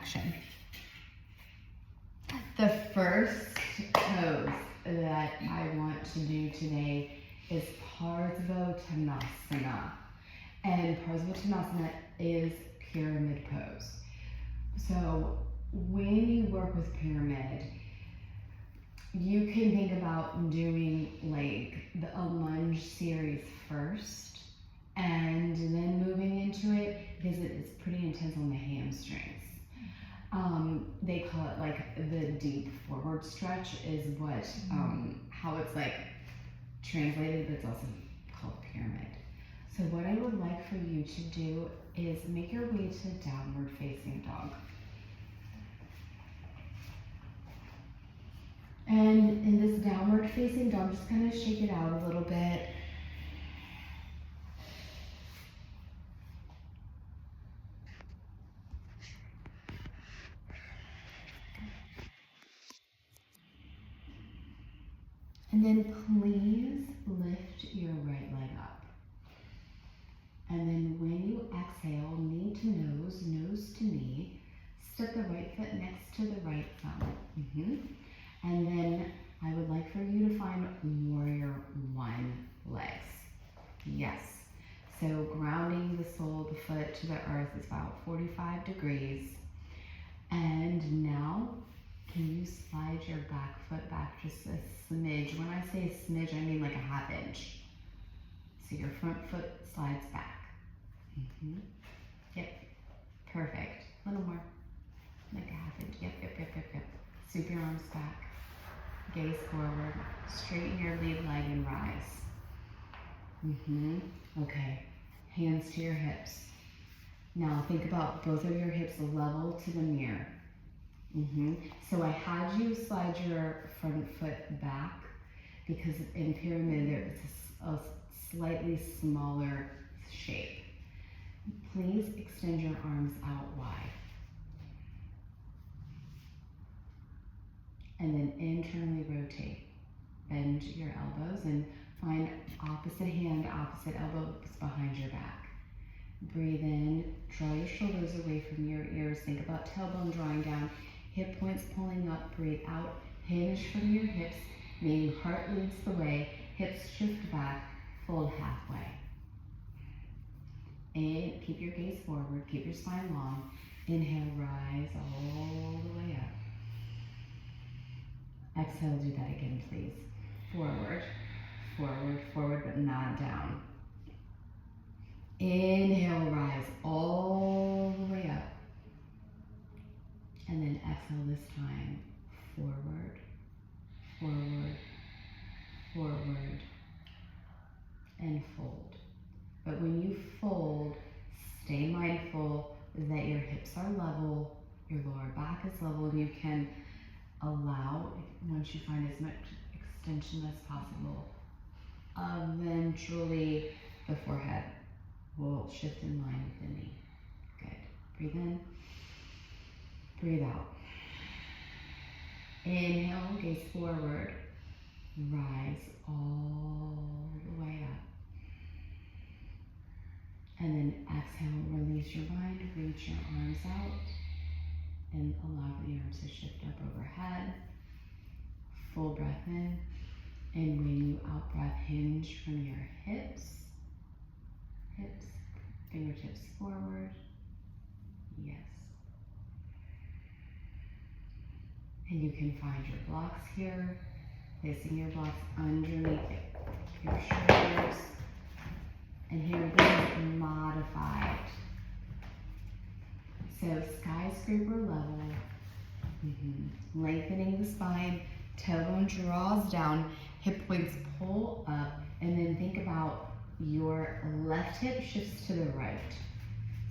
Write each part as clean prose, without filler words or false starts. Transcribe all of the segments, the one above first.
action. The first pose that I want to do today is Parsvottanasana. And Parsvottanasana is pyramid pose. So when you work with pyramid, you can think about doing like a lunge series first and then moving into it because it's pretty intense on the hamstrings. They call it like the deep forward stretch is what, how it's like translated, but it's also called pyramid. So what I would like for you to do is make your way to downward facing dog. And in this downward facing dog, just kind of shake it out a little bit. And then please lift your right leg up. And then when you exhale, knee to nose, nose to knee, step the right foot next to the right thumb. And then I would like for you to find warrior one legs. Yes. So grounding the sole of the foot to the earth is about 45 degrees. And now, can you slide your back foot back just a smidge? When I say a smidge, I mean like a half inch. So your front foot slides back. Yep, perfect. A little more, like a half inch. Yep. Sweep your arms back. Gaze forward. Straighten your lead leg and rise. Okay, hands to your hips. Now think about both of your hips level to the mirror. So I had you slide your front foot back because in pyramid there is a slightly smaller shape. Please extend your arms out wide. And then internally rotate. Bend your elbows and find opposite hand, opposite elbows behind your back. Breathe in, draw your shoulders away from your ears. Think about tailbone drawing down, hip points pulling up. Breathe out, hinge from your hips, meaning heart leads the way, hips shift back, fold halfway. And keep your gaze forward, keep your spine long. Inhale, rise all the way up. Exhale, do that again, please. Forward, forward, forward, but not down. Inhale, rise all the way up. And then exhale this time. Forward, forward, forward, and fold. But when you fold, stay mindful that your hips are level, your lower back is level, and you can allow, once you find as much extension as possible, eventually the forehead will shift in line with the knee. Good. Breathe in, breathe out. Inhale, gaze forward, rise all the way up. And then exhale, release your mind, reach your arms out, and allow the arms to shift up overhead. Full breath in, and when you out breath, hinge from your hips, fingertips forward, yes. And you can find your blocks here, placing your blocks underneath your shoulders. And here this is modified. So skyscraper level, lengthening the spine, tailbone draws down, hip points pull up, and then think about your left hip shifts to the right.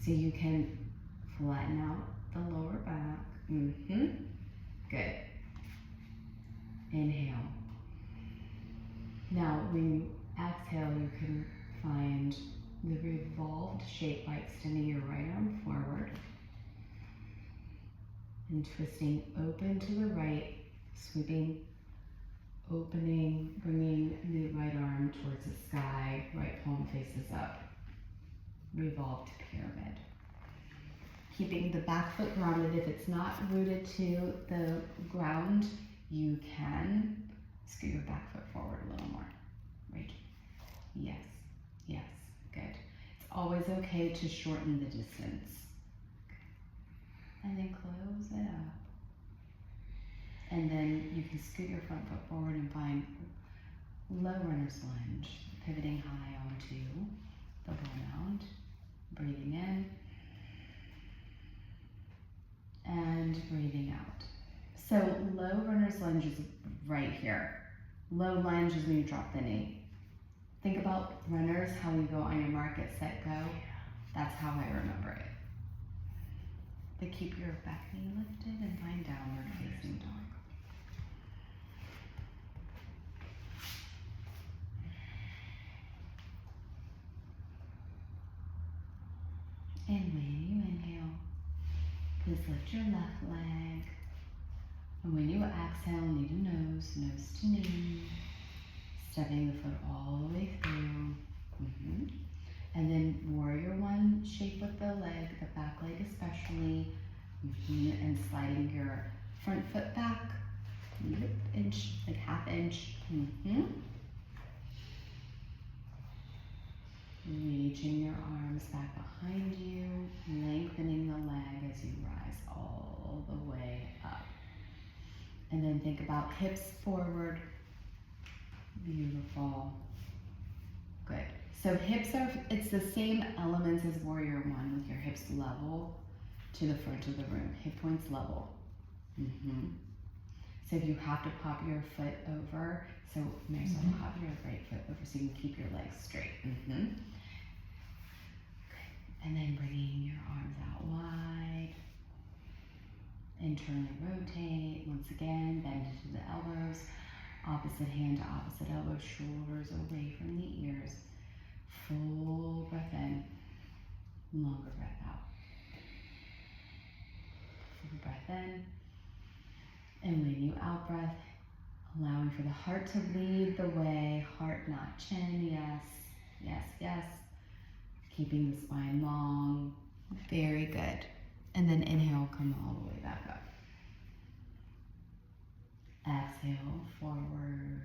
So you can flatten out the lower back. Good. Inhale. Now when you exhale, you can find the revolved shape by extending your right arm forward and twisting open to the right, sweeping, opening, bringing the right arm towards the sky, right palm faces up. Revolved pyramid. keeping the back foot grounded. If it's not rooted to the ground, you can scoot your back foot forward a little more. Right. Yes. Yes. Good. It's always okay to shorten the distance. And then close it up. And then you can scoot your front foot forward and find low runner's lunge, pivoting high onto the ball mound. Breathing in and breathing out. So low runner's lunge is right here. Low lunge is when you drop the knee. Think about runners, how you go on your mark, get set, go. That's how I remember it. But keep your back knee lifted and find downward facing dog. And when you inhale, please lift your left leg. And when you exhale, knee to nose, nose to knee. Stepping the foot all the way through. And then warrior one shape with the leg, the back leg especially. And sliding your front foot back. Inch, like half inch. Reaching your arms back behind you, lengthening the leg as you rise all the way up. And then think about hips forward. Beautiful. Good. So hips are, it's the same elements as warrior one with your hips level to the front of the room. Hip points level. So if you have to pop your foot over, so Marisol, pop your right foot over so you can keep your legs straight. And then bringing your arms out wide. Internally rotate. Once again, bend into the elbows. Opposite hand to opposite elbow, shoulders away from the ears. Full breath in, longer breath out. Full breath in. And when you out breath, allowing for the heart to lead the way. Heart, not chin. Yes, yes, yes. Keeping the spine long. Very good. And then inhale, come all the way back up. Exhale, forward.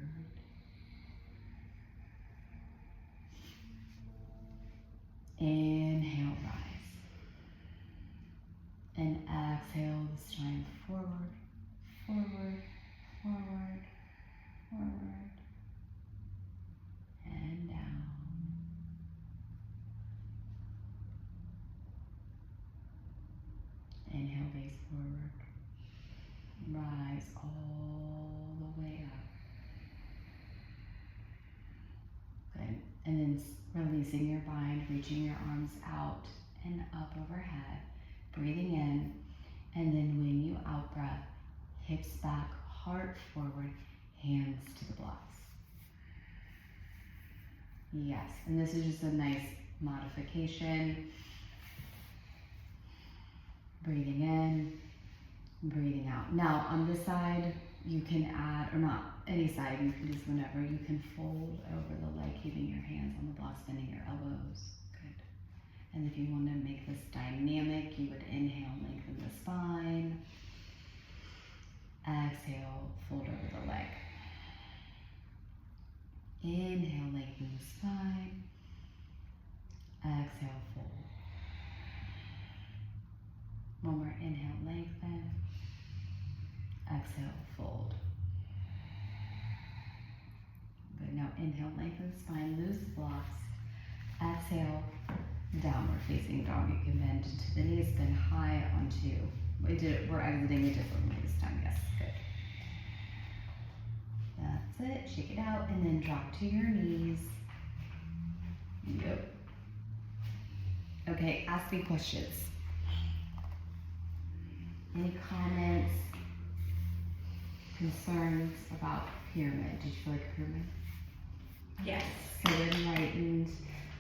Inhale, rise. And exhale, this time forward, forward, forward, forward, and down. Inhale, gaze forward. Rise all the way up. Good. And then releasing your bind, reaching your arms out and up overhead. Breathing in. And then when you out breath, hips back, heart forward, hands to the blocks. Yes. And this is just a nice modification. Breathing in, breathing out. Now on this side, you can add, or not any side, you can just whenever, you can fold over the leg, keeping your hands on the blocks, bending your elbows. Good. And if you want to make this dynamic, you would inhale, lengthen the spine. Exhale, fold over the leg. Inhale, lengthen the spine. Exhale, fold. One more inhale, lengthen. Exhale, fold. Good. Now inhale, lengthen the spine, loose the blocks. Exhale, downward facing dog. You can bend into the knees, bend high onto. We're exiting a different way this time. Yes, good. That's it. Shake it out and then drop to your knees. Yep. Okay, ask me questions. Any comments, concerns about pyramid? Did you feel like a pyramid? Yes. Good, enlightened,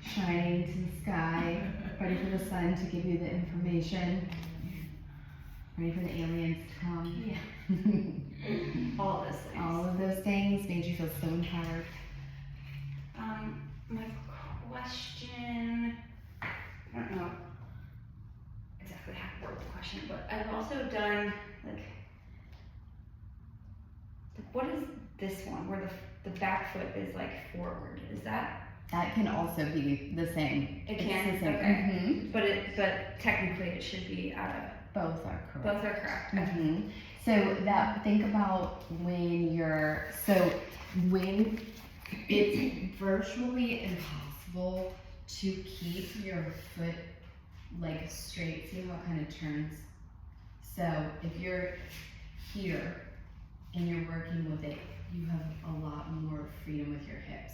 shining to the sky, ready for the sun to give you the information, ready for the aliens to come. Yeah. All those things. All of those things made you feel so empowered. My question, I don't know exactly how it question, but I've also done like what is this one where the back foot is like forward? Is that That can also be the same. it? It's Can the same. okay, but technically it should be out of. Both are correct. Both are correct. Okay. So think about when it's virtually impossible to keep your foot like straight. See how it kind of turns? So if you're here and you're working with it, you have a lot more freedom with your hips.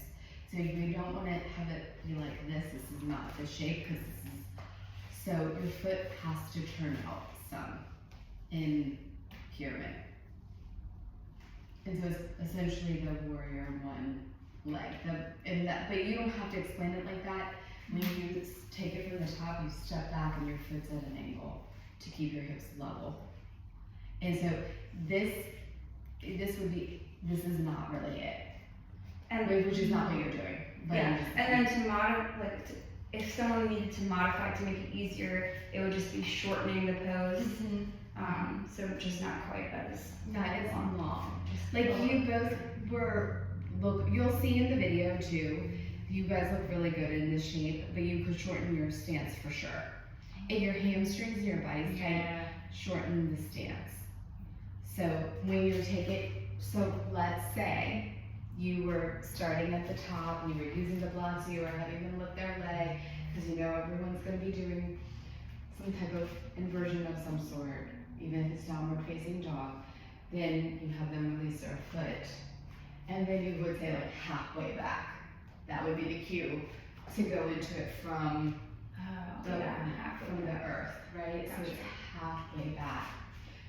So you don't want to have it be like this. This is not the shape because this is, so your foot has to turn out some in pyramid. And so it's essentially the warrior one leg. But you don't have to explain it like that. When you take it from the top, you step back and your foot's at an angle to keep your hips level. And so this is not really it. And Which is not what you're doing. But yeah, I'm just and then to modify, if someone needed to modify to make it easier, it would just be shortening the pose. So just not quite as long. Like you both you'll see in the video too, you guys look really good in this shape, but you could shorten your stance for sure. And your hamstrings and your body's tight, shorten the stance. So when you take it, so let's say you were starting at the top and you were using the blocks, so you were having them lift their leg, because you know everyone's going to be doing some type of inversion of some sort, even if it's downward facing dog. Then you have them release their foot, and then you would say like halfway back. That would be the cue to go into it from the earth, right? Gotcha. So it's halfway back.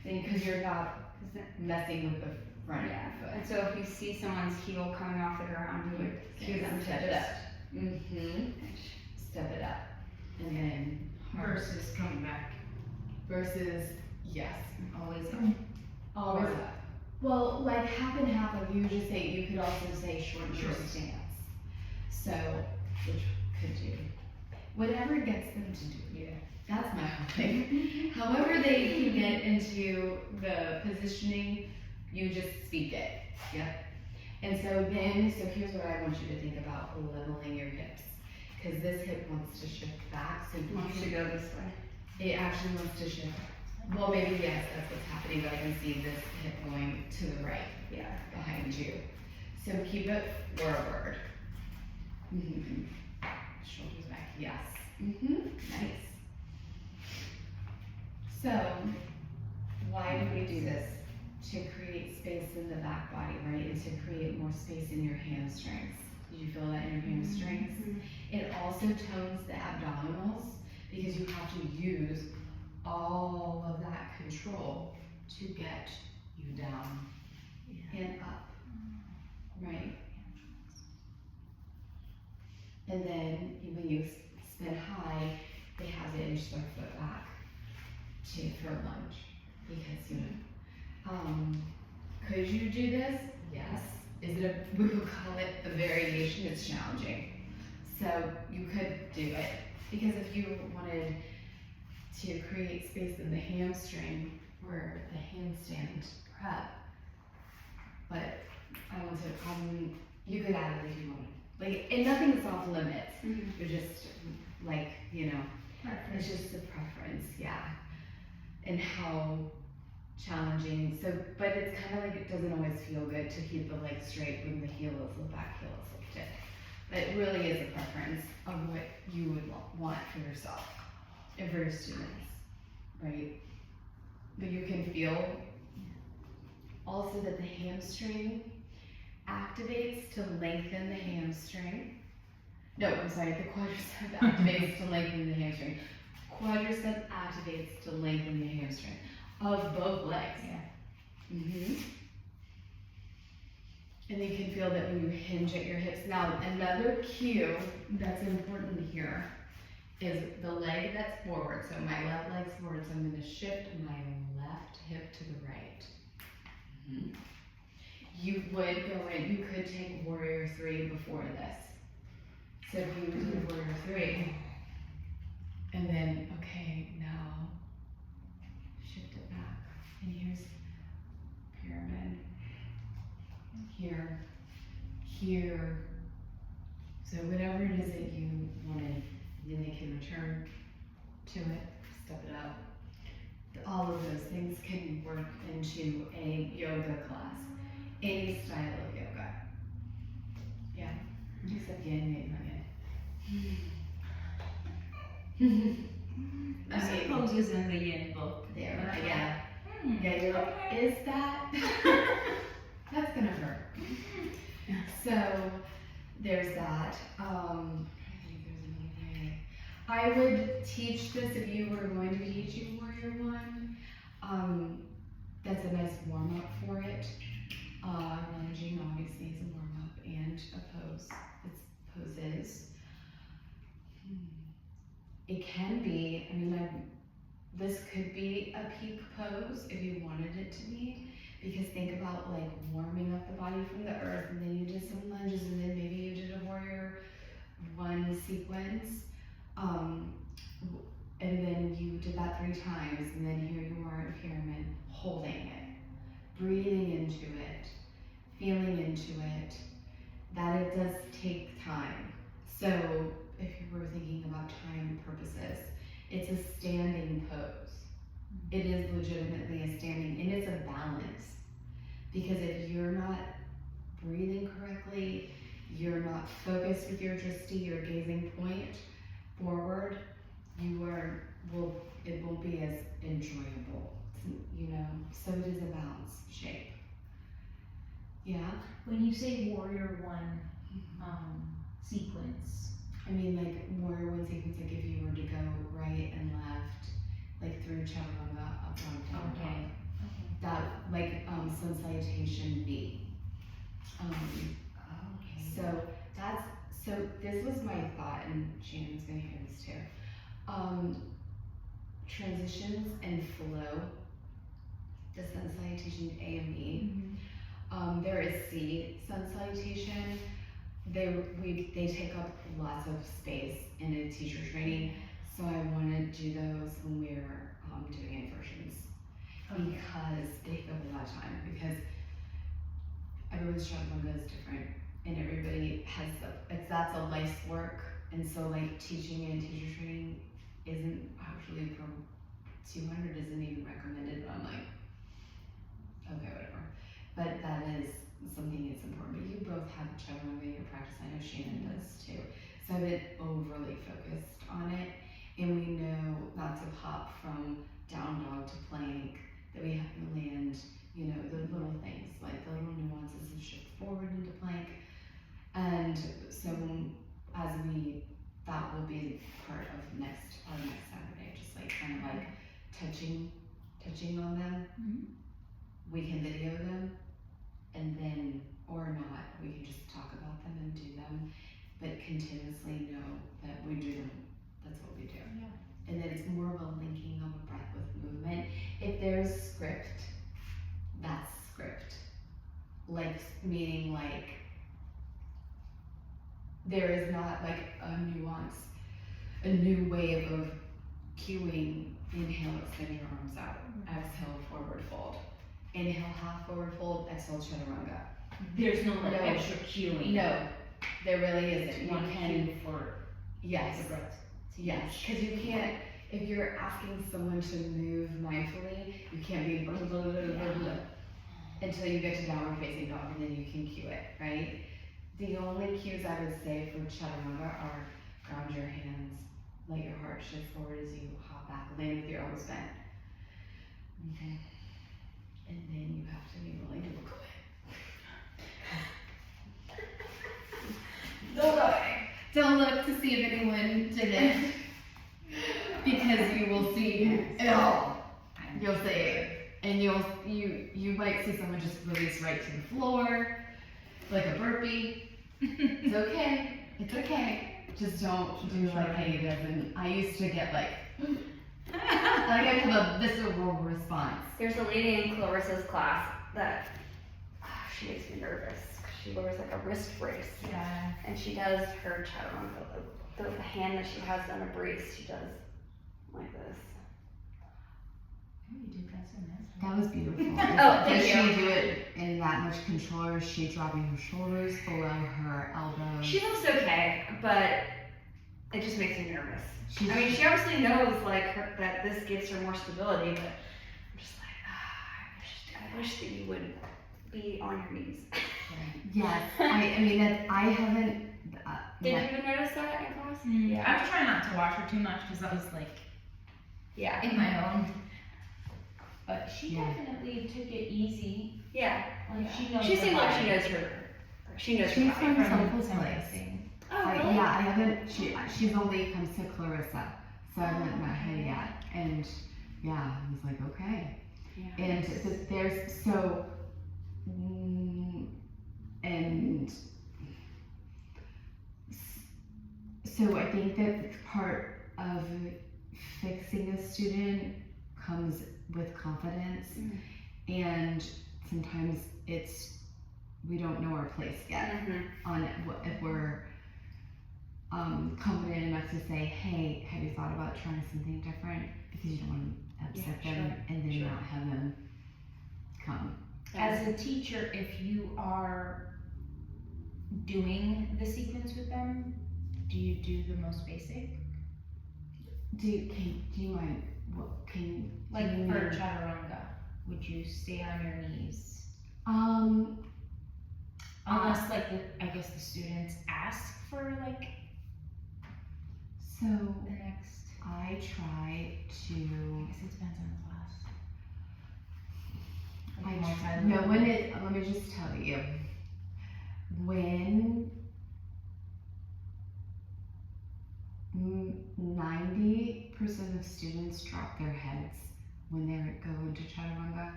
Then because you're not messing with the front foot. And so if you see someone's heel coming off the ground, you would cue them to Step it just up. Step it up, and then Versus coming back. versus yes, always always up. Well, like half and half, like you just say, you could also say shorten your Sure. stance. So, which could do whatever gets them to do. Yeah. That's my whole thing. However they can get into the positioning, you just speak it. Yep. And so here's what I want you to think about leveling your hips. Because this hip wants to shift back, so It wants to go this way. it actually wants to shift. Well, maybe yes, that's what's happening, but I can see this hip going to the right Yeah. behind you. So keep it forward. Shoulders back, yes. Nice. So, why do we do this? To create space in the back body, right? And to create more space in your hamstrings. Did you feel that in your hamstrings? It also tones the abdominals because you have to use all of that control to get you down and up, right? And then when you spin high, they have to inch their foot back for a lunge because could you do this? Yes. Is it we would call it a variation. It's challenging. So you could do it because if you wanted to create space in the hamstring or the handstand prep, but I want to you could add it if you want. Like, and nothing's off limits. You're just like, it's just a preference, yeah. And how challenging. So, but it's kind of like it doesn't always feel good to keep the leg straight when the back heel is lifted. But it really is a preference of what you would want for yourself and for your students, right? But you can feel also that the hamstring activates to lengthen the hamstring. No, I'm sorry, the quadricep activates to lengthen the hamstring. Quadricep activates to lengthen the hamstring of both legs. Yeah. And you can feel that when you hinge at your hips. Now, another cue that's important here is the leg that's forward. So my left leg's forward, so I'm going to shift my left hip to the right. You would go in, you could take Warrior 3 before this. So if you would do Warrior 3, and then, okay, now and here's pyramid. Here, here. So whatever it is that you wanted, then they can return to it, step it up. All of those things can work into a yoga class, any style of yoga. Yeah, except yin, not yin. There's some poses in the yin book. There, yeah. Yeah, you're like, is that? That's gonna hurt. So there's that. I think there's another way. I would teach this if you were going to be teaching Warrior One. That's a nice warm up for it. Lunging obviously is a warm up and a pose. It's poses. It can be, I mean, this could be a peak pose if you wanted it to be, because think about like warming up the body from the earth, and then you did some lunges, and then maybe you did a Warrior One sequence, and then you did that 3 times, and then here you are in pyramid, holding it, breathing into it, feeling into it. That it does take time. So if you were thinking about time purposes, it's a standing pose. It is legitimately a standing, and it's a balance. Because if you're not breathing correctly, you're not focused with your drishti, your gazing point forward, it won't be as enjoyable, you know? So it is a balance shape. Yeah? When you say Warrior One sequence, I mean, like Warrior One sequence, like if you were to go right and left, like through chaturanga, up, down, okay. up. That, like, sun salutation B. Okay. So this was my thought, and Shannon's gonna hear this too. Transitions and flow, the sun salutation A and B. There is C, sun salutation. They take up lots of space in a teacher training, so I want to do those when we're doing inversions, because they take up a lot of time, because everyone's chaturanga is different, and everybody has that's a life's work, and so like teaching and teacher training isn't actually for 200 isn't even recommended, but I'm like, okay, whatever. But that is something that's important. But you both have chaturanga in your practice. I know Shannon does too. So I've been overly focused on it, and we know not to hop from down dog to plank, that we have to land, you know, the little things, like the little nuances of shift forward into plank. And so that will be part of our next Saturday, just like kind of like touching on them. We can video them, and then, or not, we can just talk about them and do them, but continuously know that we do them. That's what we do. Yeah. And then it's more of a linking of a breath with movement. If there's script, that's script. Like, meaning like, there is not like a nuance, a new way of cueing. Inhale, extend your arms out. Exhale, forward fold. Inhale, half forward fold. Exhale, chaturanga. There's no like No. extra cueing. No, there really isn't. One You can, cue for yes, the breath. yes, because you can't, if you're asking someone to move mindfully, you can't be blah, blah, blah, blah, blah, until you get to downward facing dog, and then you can cue it, right? The only cues I would say for chaturanga are ground your hands, let your heart shift forward as you hop back, land with your elbows bent. Okay. And then you have to be willing to look away. Look away. Don't look to see if anyone did it, because you will see it all. You'll see it, and you might see someone just release right to the floor, like a burpee. It's okay. It's okay. Just don't do like Kay does. And I used to get like I have a visceral response. There's a lady in Clarissa's class that she makes me nervous. She wears like a wrist brace, Yeah. and she does her chaturanga. The hand that she has on a brace, she does like this. You did that so nice. That that was beautiful. Oh, thank Does you. she do it in that much control, or is she dropping her shoulders below her elbows? She looks okay, but it just makes me nervous. She's, I mean, she obviously knows that this gives her more stability, but I'm just like, I wish that you would be on your knees. yes, I mean, I haven't. Did you notice that in class? Yeah. I was trying not to watch her too much because I was like Yeah. in my own. But she Yeah. definitely took it easy. Yeah. Like she knows. She her seems like she body. knows her. She knows She's her body. from From Soulful some Place. thing. Oh, really? Yeah, I haven't. She's only comes to Clarissa, so I haven't met her yet. And yeah, I was like, okay. Yeah. And there's so, and so I think that part of fixing a student comes with confidence, and sometimes we don't know our place yet on if we're confident enough to say, hey, have you thought about trying something different? Because you don't want to upset Yeah, them sure, and then sure. not have them come. As a teacher, if you are doing the sequence with them, do you do the most basic? Do you mind? What can Like do you for mean- chaturanga, would you stay on your knees? Unless I guess the students ask for like So the next. I try to. I guess it depends on the class. Like I multi-level. no, when it. Let me just tell you. When 90% of students drop their heads when they go into chaturanga,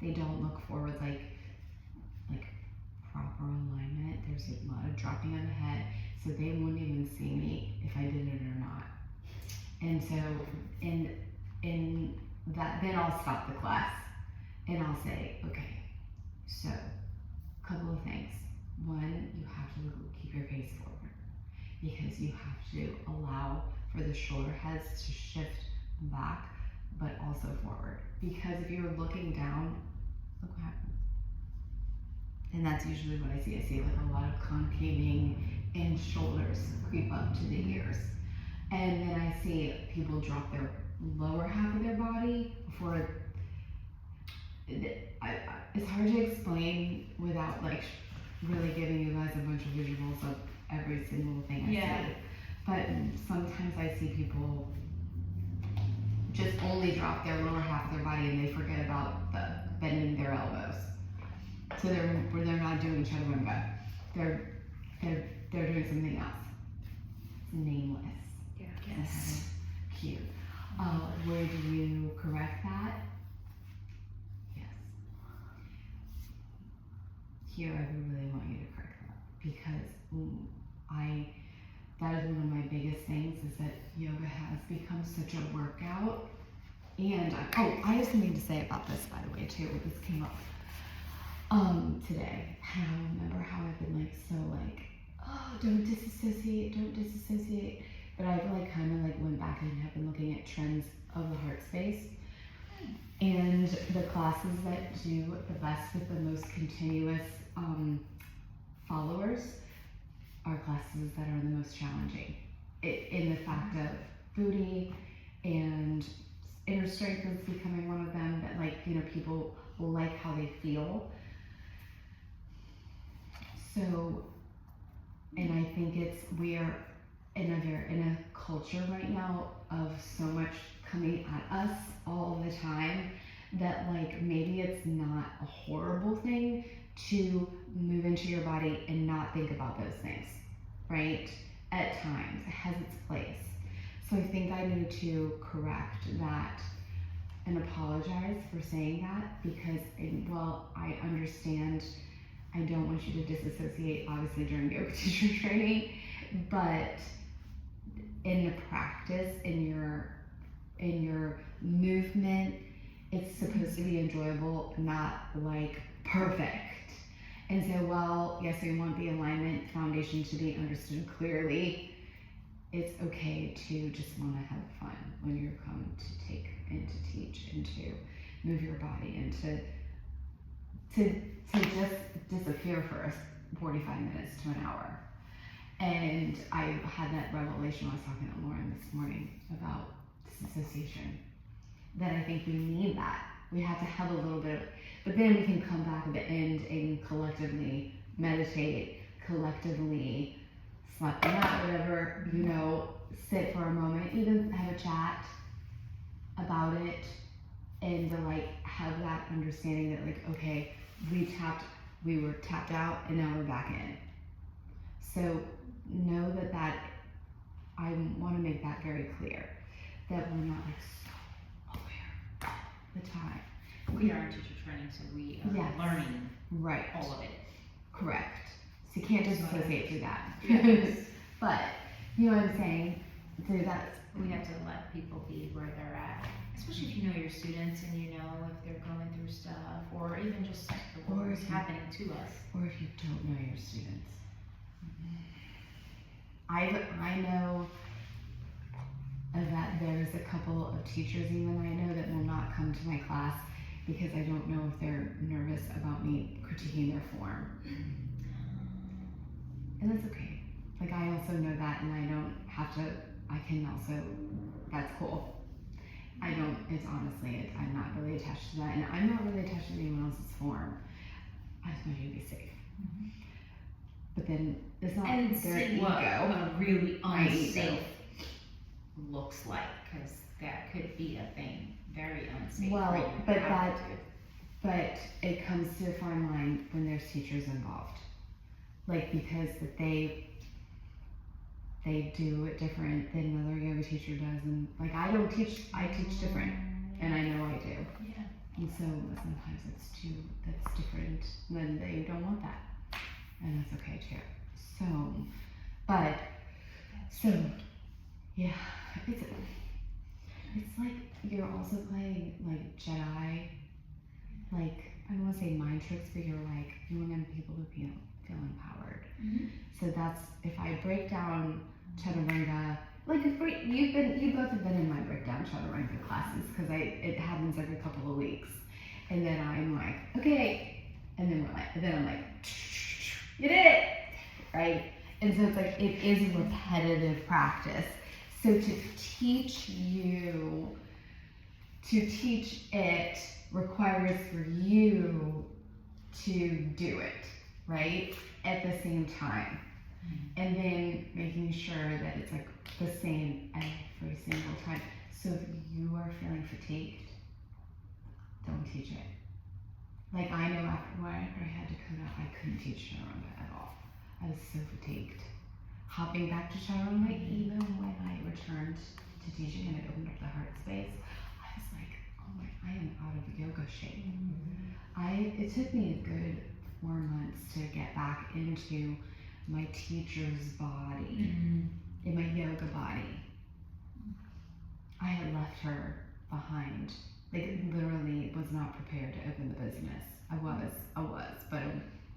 they don't look forward like proper alignment. There's a lot of dropping of the head, so they wouldn't even see me if I did it or not. And so in that, then I'll stop the class and I'll say, okay, so couple of things. One, you have to keep your face forward because you have to allow for the shoulder heads to shift back, but also forward. Because if you're looking down, look what happens. And that's usually what I see. I see like a lot of concaving and shoulders creep up to the ears. And then I see people drop their lower half of their body before. It's hard to explain without like really giving you guys a bunch of visuals of every single thing I Yeah. see. But sometimes I see people just only drop their lower half of their body and they forget about bending their elbows. So they're not doing chaturanga. They're doing something else. It's nameless. Yeah. Yes. Cute. Would you correct that? Yes. Here, I would really want you to correct that because that is one of my biggest things is that yoga has become such a workout. And I have something to say about this, by the way, too. This came up today. And I remember how I've been like so like, oh, don't disassociate. But I've like kind of like went back and have been looking at trends of the heart space. And the classes that do the best with the most continuous followers are classes that are the most challenging. In the fact of booty and inner strength is becoming one of them that like, people will like how they feel. So, and I think we are in a culture right now of so much coming at us all the time that like maybe it's not a horrible thing to move into your body and not think about those things, right? At times, it has its place. So I think I need to correct that and apologize for saying that because, I understand I don't want you to disassociate obviously during yoga teacher training, but in the practice, in your movement, it's supposed to be enjoyable, not like perfect. And so while, yes, we want the alignment foundation to be understood clearly, it's okay to just want to have fun when you're come to take and to teach and to move your body and to just disappear for 45 minutes to an hour. And I had that revelation when I was talking to Lauren this morning about disassociation, that I think we need that. We have to have a little bit of, but then we can come back at the end and collectively meditate, collectively slap the mat, whatever, you know, sit for a moment, even have a chat about it, and to like have that understanding that like, okay, we were tapped out and now we're back in. So know that I want to make that very clear, that we're not like so aware all the time. We are in teacher training, so we are Yes. learning Right. all of it. Correct. So you can't just associate through that. Yes. But you know what I'm saying? Through that. We have to let people be where they're at, especially if you know your students and you know if they're going through stuff, or even just Or what's if you- happening to us. Or if you don't know your students. I know that there's a couple of teachers even I know that will not come to my class because I don't know if they're nervous about me critiquing their form. And that's okay. Like I also know that, and I don't have to, I can also, that's cool. I don't, it's honestly, I'm not really attached to that, and I'm not really attached to anyone else's form. I just want you to be safe. But then it's not And their see ego. what a really My ego. unsafe looks like, because that could be a thing, very unsafe. Well, for you but to have that- to do. But it comes to a fine line when there's teachers involved. Like because that they do it different than another yoga teacher does, and like I teach different, and I know I do. Yeah. And so sometimes that's different, then they don't want that. And that's okay too. So, yeah, it's like you're also playing like Jedi, like, I don't wanna say mind tricks, but you're like, you want people to feel empowered. Mhm. So that's, if I break down Chaturanga, like you both have been in my breakdown Chaturanga classes, cause it happens every couple of weeks. And then I'm like, okay, and then I'm like, you did it, right? And so it's like, it is a repetitive practice. So to teach it requires for you to do it, right? At the same time. And then making sure that it's like the same every single time. So if you are feeling fatigued, don't teach it. Like I know after I had Dakota, I couldn't teach Chaturanga at all. I was so fatigued. Hopping back to Chaturanga, even when I returned to teaching and I opened up the heart space, I was like, oh my, I am out of yoga shape. It took me a good 4 months to get back into my teacher's body, in my yoga body. I had left her behind. Like literally was not prepared to open the business. I was,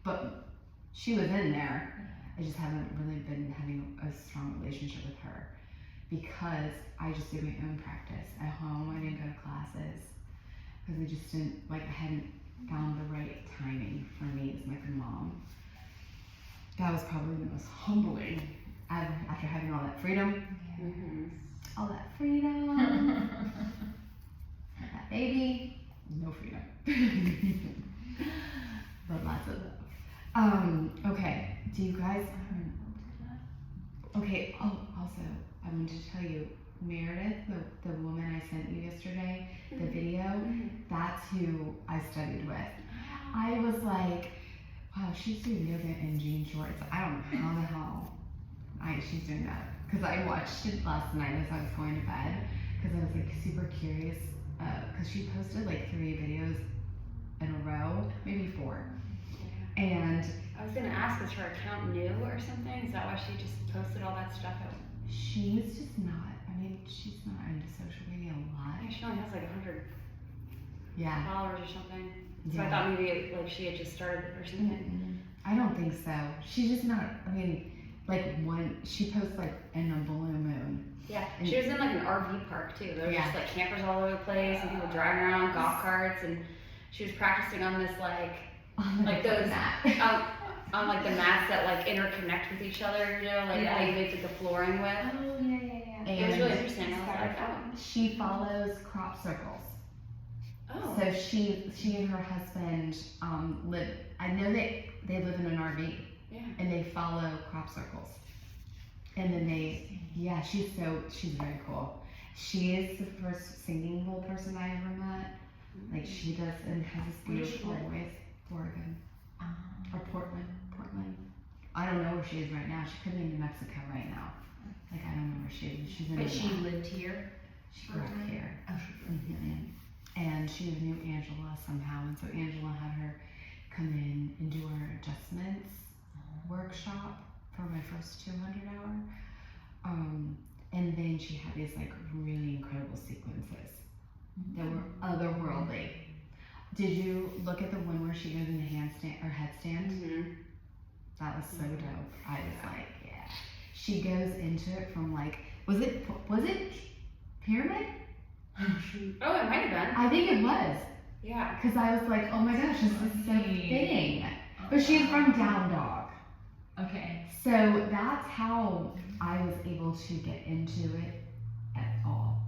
but she was in there. I just haven't really been having a strong relationship with her because I just did my own practice at home. I didn't go to classes because I just didn't, like I hadn't found the right timing for me as my mom. That was probably the most humbling after having all that freedom. All that freedom. That baby, no freedom. But lots of love. Okay, do you guys, okay, oh, also, I wanted to tell you, Meredith, the woman I sent you yesterday, the video, that's who I studied with. I was like, wow, she's doing yoga in jean shorts. I don't know how the hell she's doing that. Because I watched it last night as I was going to bed. Because I was like super curious. Because she posted like 3 videos in a row, maybe 4. And I was gonna ask, is her account new or something? Is that why she just posted all that stuff out? she's just not, I mean, she's not into social media a lot. Yeah, she only has like 100 Yeah. followers or something. So Yeah. I thought maybe like she had just started or something. I don't think so. She's just not, I mean, she posts like in a blue moon. Yeah, she was in like an RV park too. There was just like campers all over the place and people driving around on golf carts, and she was practicing on this like those on like the mats that like interconnect with each other, you know, like that you make the flooring with. Oh, yeah. It was really interesting. I was like, oh. She follows crop circles. Oh. So she and her husband live. I know that they live in an RV. Yeah. And they follow crop circles. And then she's very cool. She is the first singing bowl person I ever met. Like she does and has this beautiful voice. Oregon. Or Portland. I don't know where she is right now. She could be in New Mexico right now. Like I don't know where she is. She's in But she lived here? She grew up here. Oh, she grew up here. And she knew Angela somehow, and so Angela had her come in and do her adjustments workshop for my first 200 hour. And then she had these like really incredible sequences that were otherworldly. Did you look at the one where she goes in the handstand or headstand? Mm-hmm. That was so dope. I was like, yeah. She goes into it from like, was it pyramid? Oh, it might have been. I think it was. Yeah. Because I was like, oh my gosh, this is so fitting. But she's from Down Dog. Okay. So that's how I was able to get into it at all.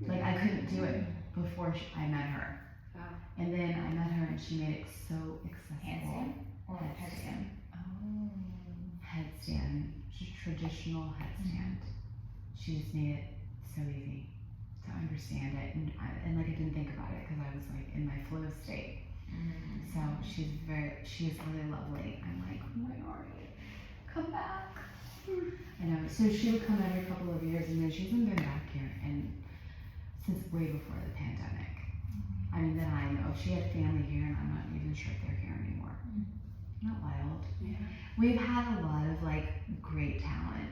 Like I couldn't do it before I met her. Wow. And then I met her and she made it so accessible. Handstand? Or Headstand. Oh. Headstand. Just traditional headstand. She just made it so easy to understand it. And like I didn't think about it because I was like in my flow state. So she's really lovely. I'm like, where are you? Come back. I know. So she would come every couple of years, and then she hasn't been back here since way before the pandemic. I mean, that I know. She had family here, and I'm not even sure if they're here anymore. Not wild. Yeah. We've had a lot of like great talent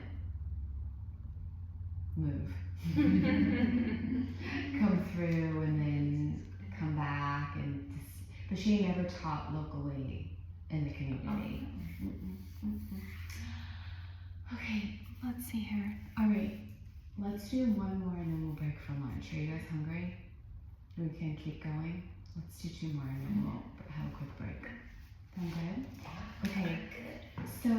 move, come through, and then come back, but she never taught locally in the community. Okay, let's see here. All right, let's do one more and then we'll break for lunch. Are you guys hungry? We can keep going. Let's do 2 more and then we'll have a quick break. Sound good? Okay. So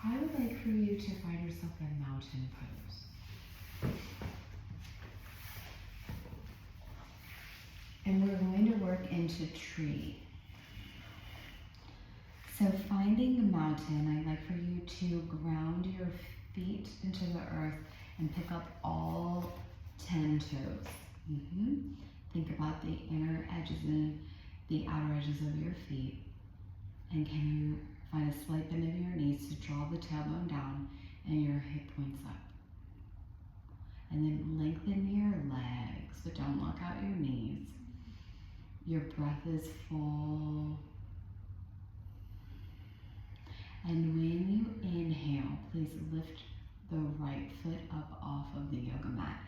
I would like for you to find yourself in mountain pose. And we're going to work into tree. So finding the mountain, I'd like for you to ground your feet into the earth and pick up all 10 toes. Think about the inner edges and the outer edges of your feet. And can you find a slight bend of your knees to draw the tailbone down and your hip points up. And then lengthen your legs, but don't lock out your knees. Your breath is full. And when you inhale, please lift the right foot up off of the yoga mat.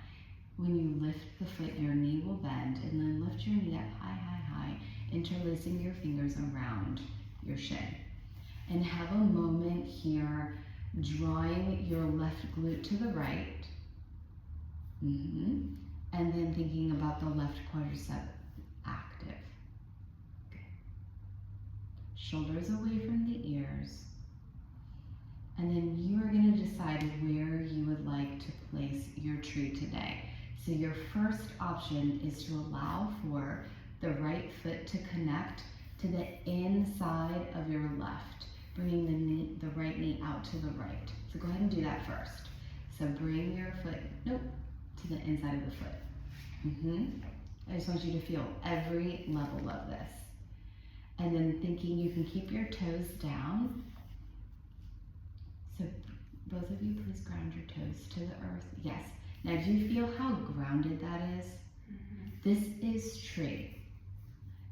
When you lift the foot, your knee will bend, and then lift your knee up high, high, high, interlacing your fingers around your shin. And have a moment here, drawing your left glute to the right. And then thinking about the left quadricep active. Good. Shoulders away from the ears. And then you are going to decide where you would like to place your tree today. So your first option is to allow for the right foot to connect to the inside of your left, bringing the right knee out to the right. So go ahead and do that first. So bring your foot, to the inside of the foot. I just want you to feel every level of this. And then thinking you can keep your toes down. So both of you, please ground your toes to the earth. Yes. Now, do you feel how grounded that is? This is tree.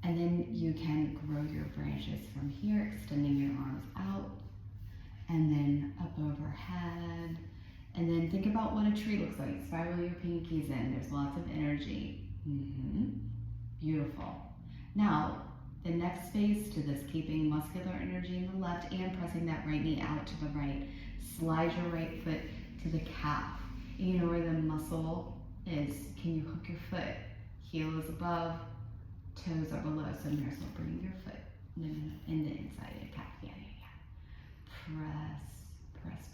And then you can grow your branches from here, extending your arms out, and then up overhead. And then think about what a tree looks like. Spiral your pinkies in. There's lots of energy. Beautiful. Now, the next phase to this, keeping muscular energy in the left and pressing that right knee out to the right. Slide your right foot to the calf. You know where the muscle is. Can you hook your foot? Heel is above, toes are below. So now so bring your foot in the inside of the calf. Yeah.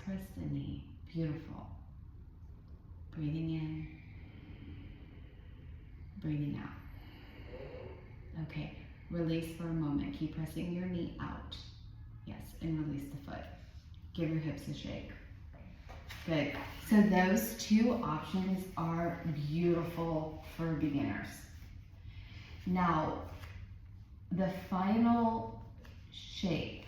Press the knee. Beautiful. Breathing in, breathing out. Okay, release for a moment. Keep pressing your knee out. Yes, and release the foot. Give your hips a shake. Good. So those two options are beautiful for beginners. Now, the final shape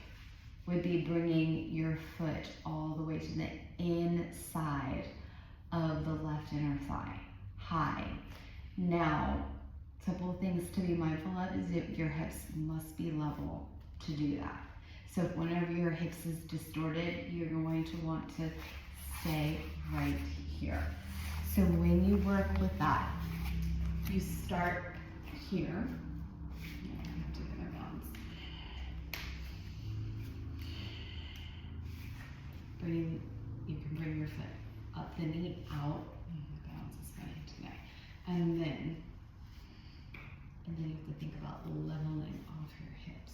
would be bringing your foot all the way to the inside of the left inner thigh, high. Now, a couple of things to be mindful of is that your hips must be level to do that. So if one of your hips is distorted, you're going to want to stay right here. So when you work with that, you start here. I have to get my balance. You can bring your foot up the knee, out. My balance is going today. And then you have to think about leveling off your hips.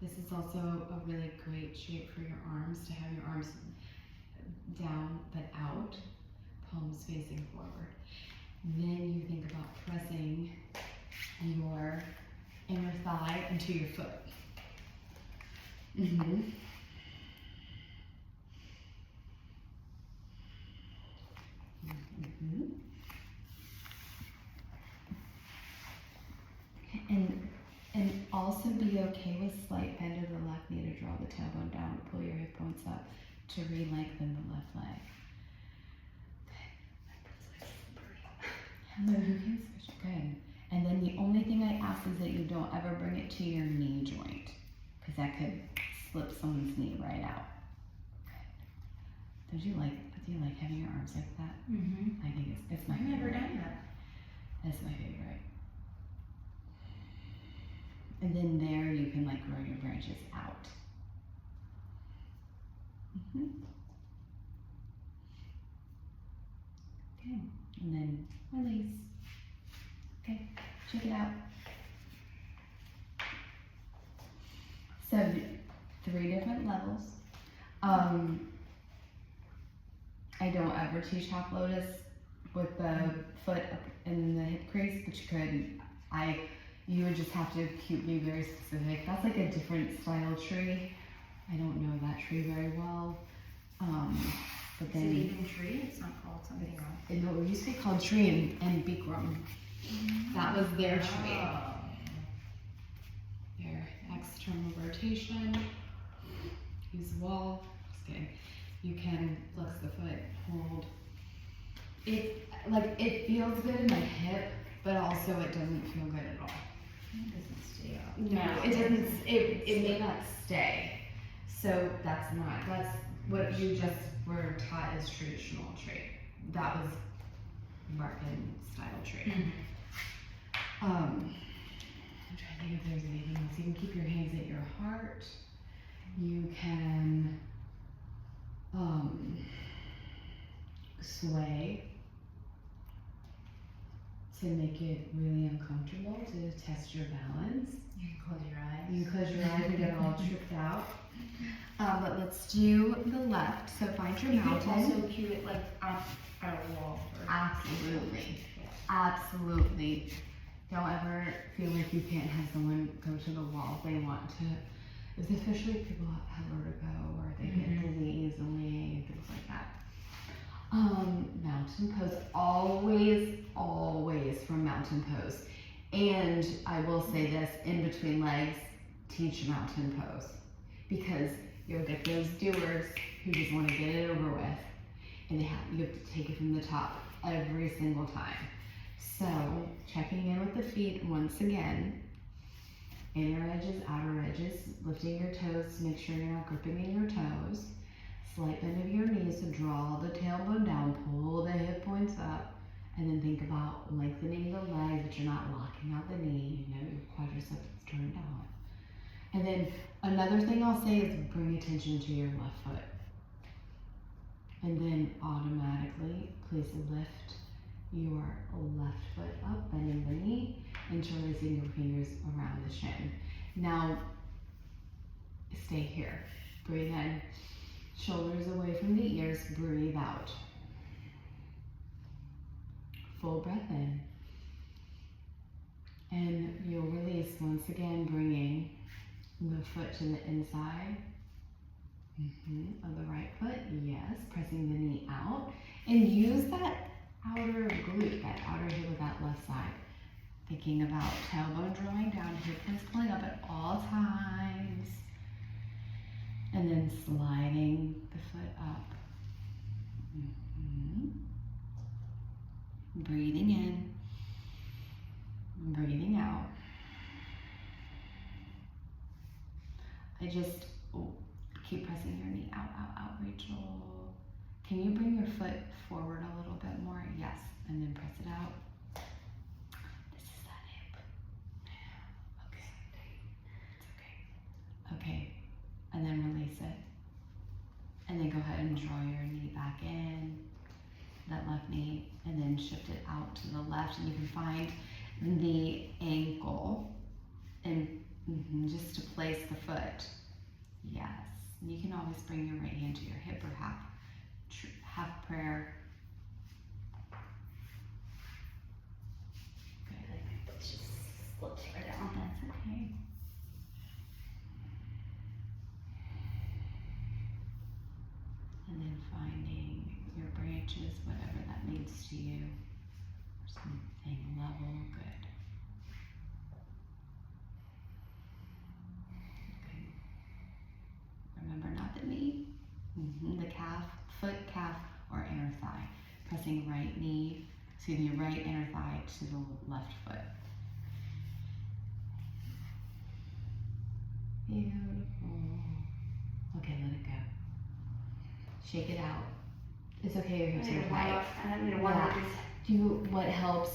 This is also a really great shape for your arms, to have your arms down but out, palms facing forward. Then you think about pressing your inner thigh into your foot. Mm-hmm. Mm-hmm. And also be okay with slight bend of the left knee to draw the tailbone down, pull your hip points up to re-lengthen the left leg. And then you can switch. Good. And then the only thing I ask is that you don't ever bring it to your knee joint, because that could slip someone's knee right out. Do you like having your arms like that? Mm-hmm. I think it's my I've favorite. never done that. That's my favorite. And then there you can like grow your branches out. Mm-hmm. Okay, and then release. Okay, check it out. So 3 different levels. I don't ever teach half lotus with the foot up in the hip crease, but you could. You would just have to be very specific. That's like a different style tree. I don't know that tree very well. But then Is it even tree? It's not called something else. it used to be called tree and Bikram. That was their tree. Oh. Their external rotation. Use the wall. Just kidding. You can flex the foot, hold. It feels good in my hip, but also it doesn't feel good at all. It doesn't stay up. No, it doesn't. It may not stay. So that's what you just were taught as traditional tree. That was Markin style tree. I'm trying to think if there's anything else. You can keep your hands at your heart. You can sway to make it really uncomfortable, to test your balance. You can close your eyes. You can close your eyes and get all tripped out. But let's do the left. So find your You can mountain. also cue it like up at a wall. Absolutely. Yeah. Absolutely. Don't ever feel like you can't have someone go to the wall if they want to. Especially if people have vertigo or they get dizzy easily and things like that. Mountain pose, always from mountain pose. And I will say this, in between legs, teach mountain pose. Because you'll get those doers who just want to get it over with. And you have to take it from the top every single time. So, checking in with the feet once again. Inner edges, outer edges, lifting your toes to make sure you're not gripping in your toes. Slight bend of your knees to draw the tailbone down, pull the hip points up, and then think about lengthening the leg, but you're not locking out the knee. You know, your quadriceps is turned out. And then another thing I'll say is bring attention to your left foot. And then automatically, please lift your left foot up, bending the knee, interlacing your fingers around the shin. Now, stay here. Breathe in. Shoulders away from the ears, breathe out. Full breath in. And you'll release, once again, bringing the foot to the inside of the right foot. Yes, pressing the knee out. And use that outer glute, that outer hip of that left side. Thinking about tailbone drawing down, hip flexor pulling up at all times. And then sliding the foot up. Breathing in, breathing out. I just keep pressing your knee out, Rachel. Can you bring your foot forward a little bit more? Yes, and then press it out. This is that hip. Okay. It's okay. Okay, and then release it. And then go ahead and draw your knee back in, that left knee, and then shift it out to the left. And you can find the ankle and just to place the foot. Yes. And you can always bring your right hand to your hip or half prayer. Good. It's just slipped right down. That's okay. And then finding your branches, whatever that means to you, or something level. Good. Okay. Remember, not the knee, the calf, foot, calf, or inner thigh. Pressing right inner thigh to the left foot. Beautiful. Okay, let it go. Shake it out. It's okay, your hips are tight. What helps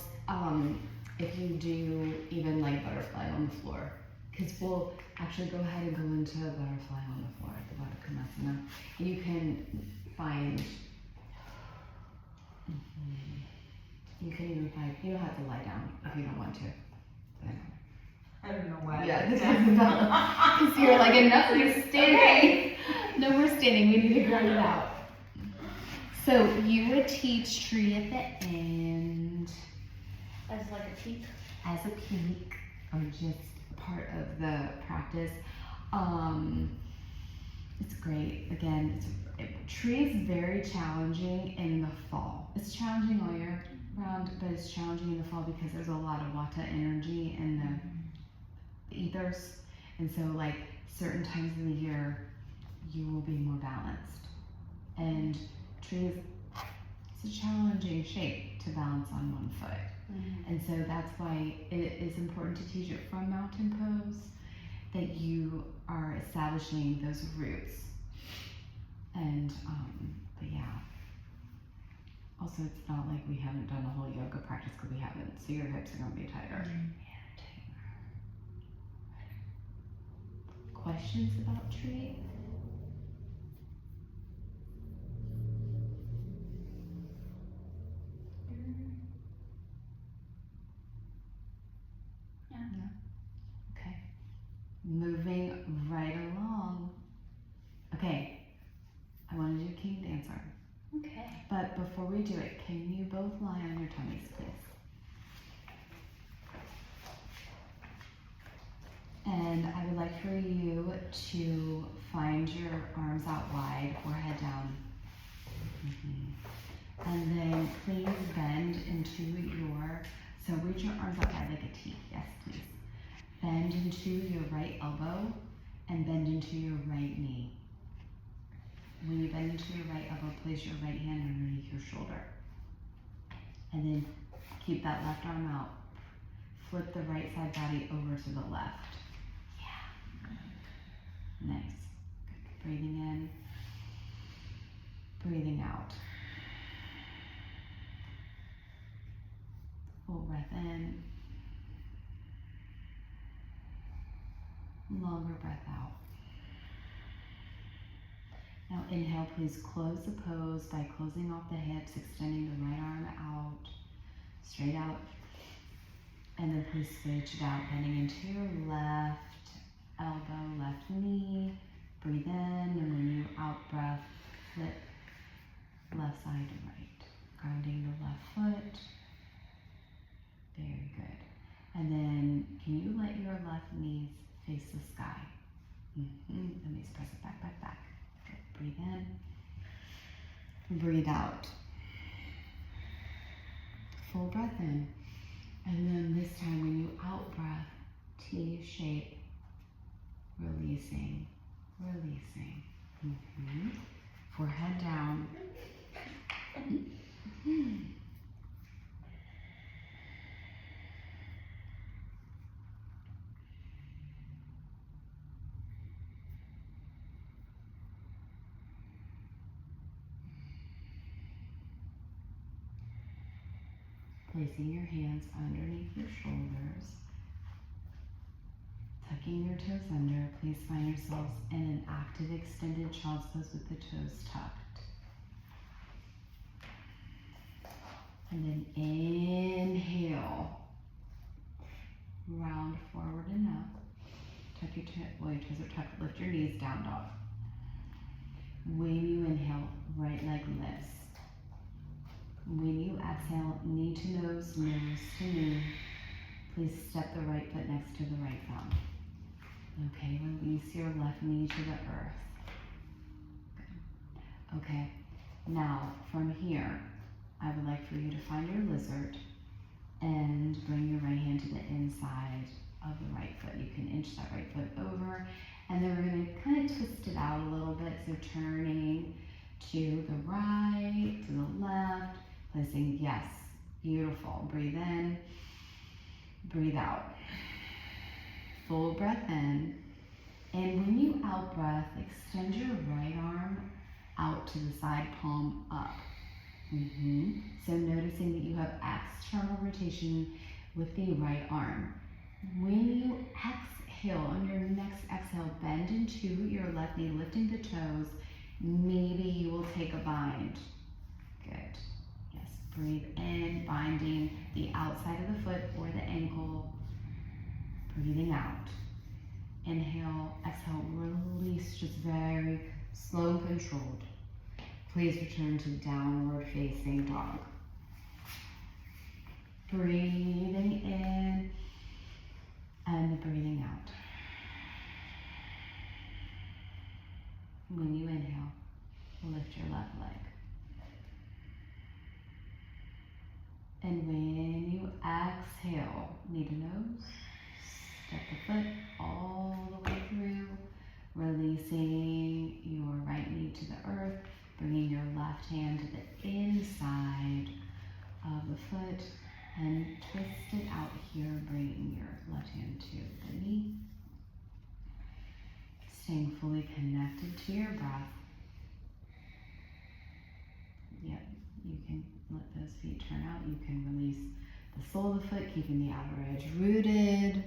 if you do even like butterfly on the floor, because we'll actually go ahead and go into a butterfly on the floor, the Baddha Konasana. And you can find, you can even find, you don't have to lie down if you don't want to. I don't know why. Yeah, because you're like, enough of standing. Okay. No more standing, we need to grind it out. So you would teach tree at the end As like a peak. as a peak or just part of the practice. It's great. Again, tree is very challenging in the fall. It's challenging all year round, but it's challenging in the fall because there's a lot of Vata energy in the ethers. And so like certain times of the year, you will be more balanced. And trees, it's a challenging shape to balance on one foot. And so that's why it is important to teach it from mountain pose, that you are establishing those roots. And, but yeah. Also, it's not like we haven't done a whole yoga practice because we haven't, so your hips are going to be tighter. Questions about tree? Yeah. Okay. Moving right along. Okay. I want to do King Dancer. Okay. But before we do it, can you both lie on your tummies, please? And I would like for you to find your arms out wide, forehead down. And then please bend into so reach your arms out wide like a T. Yes, please. Bend into your right elbow and bend into your right knee. When you bend into your right elbow, place your right hand underneath your shoulder. And then keep that left arm out. Flip the right side body over to the left. Yeah. Nice. Good. Breathing in. Breathing out. Full breath in. Longer breath out. Now inhale, please close the pose by closing off the hips, extending the right arm out, straight out. And then please switch it out, bending into your left elbow, left knee. Breathe in, and when you out breath, flip left side to right. Grounding the left foot. Very good. And then can you let your left knees face the sky? The knees press it back, back, back. Good. Breathe in. Breathe out. Full breath in. And then this time when you out breath, T shape, releasing, releasing. Forehead down. Placing your hands underneath your shoulders, tucking your toes under. Please find yourselves in an active extended child's pose with the toes tucked. And then inhale, round forward and up. Tuck your toes, well, your toes are tucked, lift your knees down, dog. When you inhale, right leg lifts. When you exhale, knee to nose, nose to knee. Please step the right foot next to the right thumb. Okay, release your left knee to the earth. Good. Okay, now from here, I would like for you to find your lizard and bring your right hand to the inside of the right foot. You can inch that right foot over, and then we're going to kind of twist it out a little bit. So turning to the right, to the left, placing yes, beautiful. Breathe in, breathe out. Full breath in, and when you out breath, extend your right arm out to the side, palm up. So noticing that you have external rotation with the right arm. When you exhale, on your next exhale, bend into your left knee, lifting the toes. Maybe you will take a bind. Good. Yes, breathe in, binding the outside of the foot or the ankle. Breathing out. Inhale, exhale, release, just very slow and controlled. Please return to downward facing dog. Breathing in and breathing out. When you inhale, lift your left leg. And when you exhale, knee to nose, step the foot all the way through, releasing your right knee to the earth, bringing your left hand to the inside of the foot, and twist it out here, bringing your left hand to the knee. Staying fully connected to your breath. Yep, you can let those feet turn out. You can release the sole of the foot, keeping the outer edge rooted.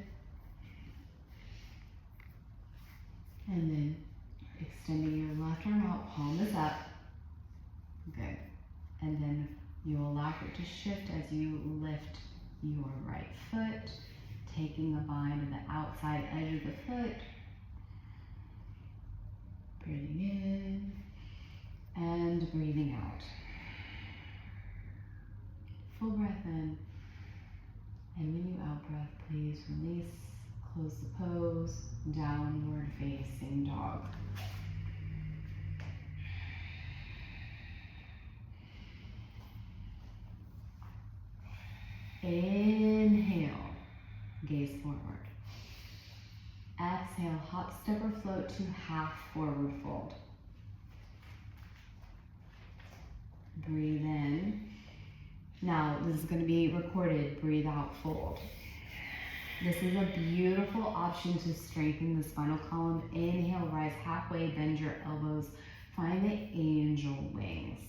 And then extending your left arm out, palm is up. Good. And then you'll allow it to shift as you lift your right foot, taking a bind of the outside edge of the foot. Breathing in and breathing out. Full breath in. And when you out breath, please release, close the pose, downward facing dog. Inhale, gaze forward. Exhale, hop, step, or float to half forward fold. Breathe in. Now, this is going to be recorded. Breathe out, fold. This is a beautiful option to strengthen the spinal column. Inhale, rise halfway, bend your elbows. Find the angel wings.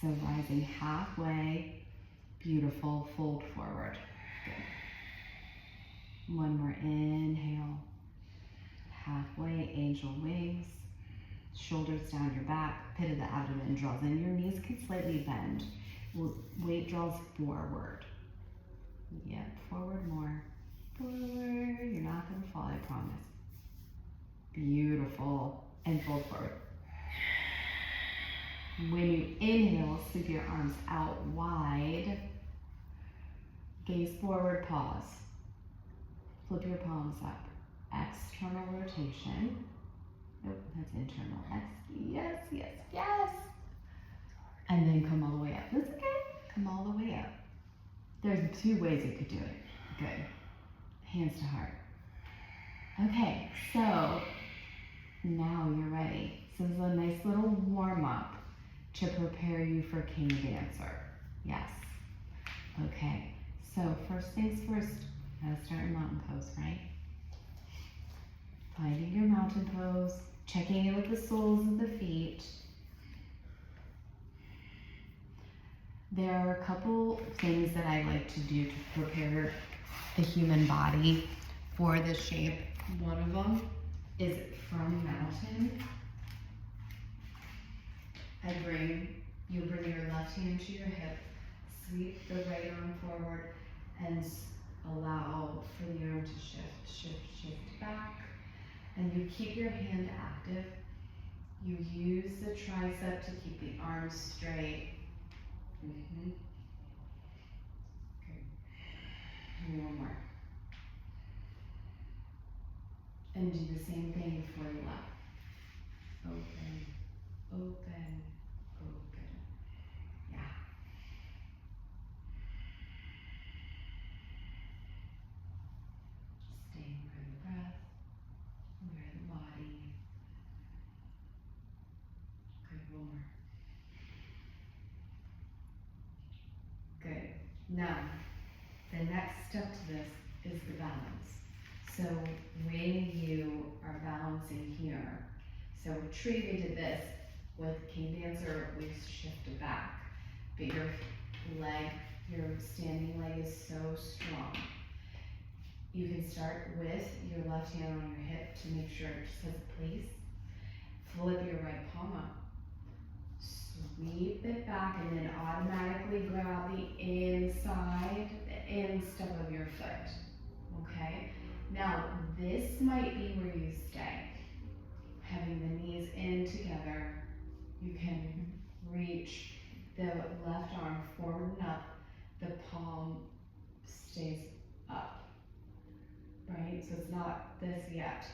So rising halfway, beautiful, fold forward. Good. One more inhale. halfway, angel wings, shoulders down your back, pit of the abdomen draws in, your knees can slightly bend, weight draws forward. Yep, forward more, forward, you're not gonna fall, I promise. Beautiful, and fold forward. When you inhale, sweep your arms out wide, gaze forward, pause. Flip your palms up. External rotation. Nope, that's internal. Yes, yes, yes. And then come all the way up. That's okay. Come all the way up. There's 2 ways you could do it. Good. Hands to heart. Okay, so now you're ready. So this is a nice little warm up to prepare you for King Dancer. Yes. Okay, so first things first, gotta start in mountain pose, right? Finding your mountain pose, checking in with the soles of the feet. There are a couple things that I like to do to prepare the human body for this shape. One of them is from mountain. You bring your left hand to your hip, sweep the right arm forward, and allow for the arm to shift back. And you keep your hand active. You use the tricep to keep the arms straight. Good. And one more. And do the same thing for the left. Open, open, open. Yeah. Staying for the breath, aware of the body. Good, one more. Good. Now, the next step to this is the balance. So when you are balancing here, so tree we did this, with King Dancer we shifted back, but your standing leg is so strong. You can start with your left hand on your hip to make sure it just has a place. Flip your right palm up. Sweep it back and then automatically grab the inside, the instep of your foot. Okay? Now, this might be where you stay. Having the knees in together, you can reach the left arm forward and up, the palm stays up, right? So it's not this yet.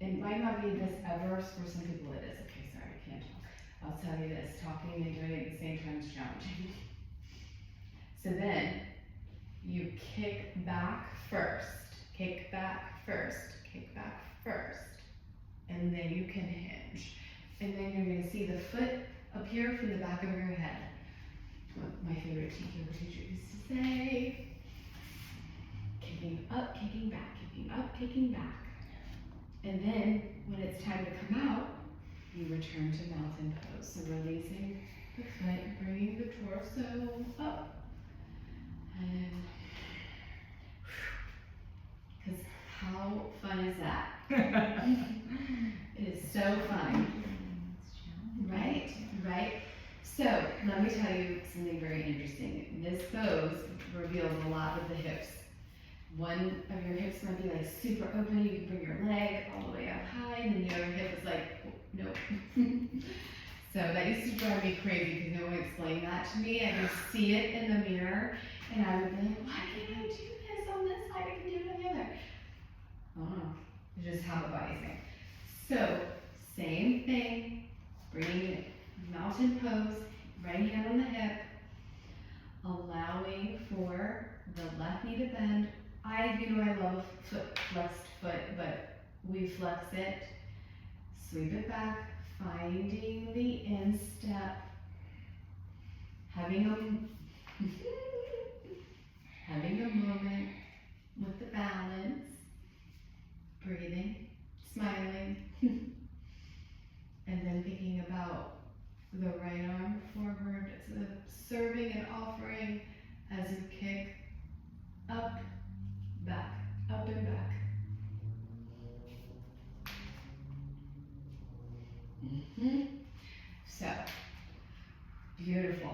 It might not be this ever, for some people it is. Okay, sorry, I can't talk. I'll tell you this, talking and doing it at the same time is challenging. So then, you kick back first, kick back first, kick back first, and then you can hinge. And then you're gonna see the foot appear from the back of your head. What my favorite yoga teacher used to say, kicking up, kicking back, kicking up, kicking back. And then, when it's time to come out, you return to mountain pose. So releasing the foot, bringing the torso up. And, because how fun is that? It is so fun. Right? Right? So, let me tell you something very interesting. This pose reveals a lot of the hips. One of your hips might be like super open, you can bring your leg all the way up high, and then the other hip is like, nope. So that used to drive me crazy because no one explained that to me. I would see it in the mirror, and I would be like, why can't I do this on this side? I can do it on the other. I don't know. It's just how the body's made. So, same thing, bringing it, mountain pose, right hand on the hip, allowing for the left knee to bend. I love flexed foot, but we flex it, sweep it back, finding the instep, having a moment with the balance, breathing, smiling, and then thinking about the right arm forward, so serving and offering as you kick up, back, up and back. Beautiful.